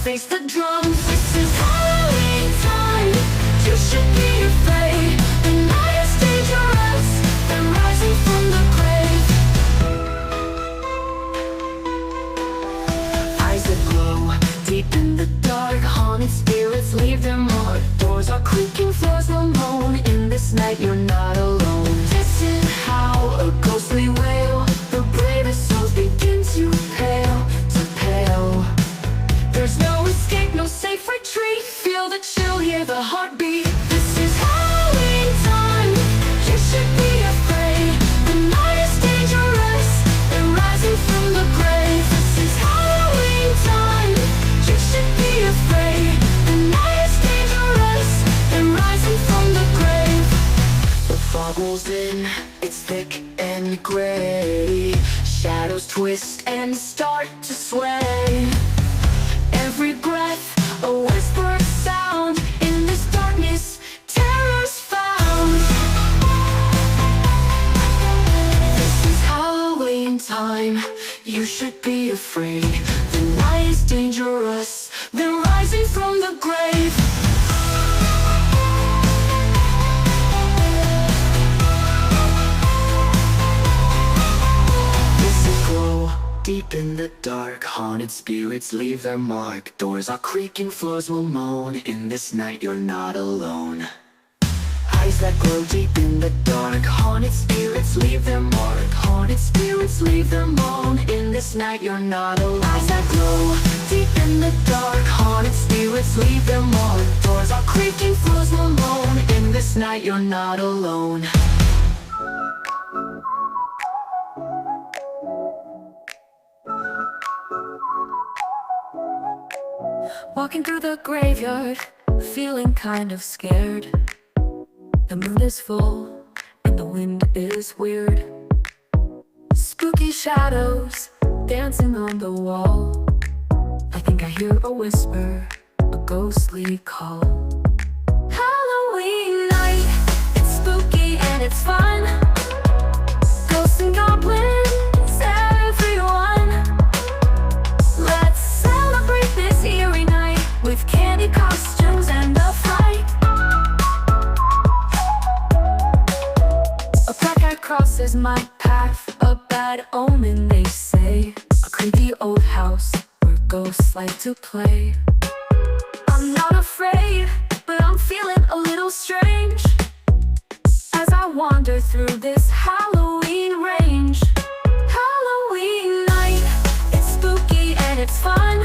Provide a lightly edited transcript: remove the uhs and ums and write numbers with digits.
face the drums. This is Halloween time. You should be afraid. The night is dangerous. They're rising from the grave. Eyes that glow deep in the dark. Haunted spirits leave their mark. Doors are creaking, floors will moan. In this night you're not alone. This is how a ghostly wail. The bravest souls begin to pale, to pale. There's no escape, no safe retreat. Feel the chill, hear the heartbeat. This is Halloween time. You should be afraid. The night is dangerous. They're rising from the grave. This is Halloween time. You should be afraid. The night is dangerous. They're rising from the grave. The fog rolls in, it's thick and gray. Shadows twist and start to sway. Every breath, a whispered sound. In this darkness, terror's found. This is Halloween time. You should be afraid. The night is dangerous. They're rising from the grave. Deep in the dark, haunted spirits leave their mark. Doors are creaking, floors will moan. In this night you're not alone. Eyes that glow deep in the dark. Haunted spirits leave their mark. Haunted spirits leave their moan. In this night you're not alone. Eyes that glow deep in the dark. Haunted spirits leave their mark. Doors are creaking, floors will moan. In this night you're not alone. Walking through the graveyard, feeling kind of scared. The moon is full, and the wind is weird. Spooky shadows, dancing on the wall. I think I hear a whisper, a ghostly call. Halloween night, it's spooky and it's fun. Ghosts and goblins, everyone. Let's celebrate this eerie night with candy costumes and a fright. A black cat crosses my path, a bad omen they say. A creepy old house where ghosts like to play. I'm not afraid, but I'm feeling a little strange as I wander through this Halloween range. Halloween night, it's spooky and it's fun.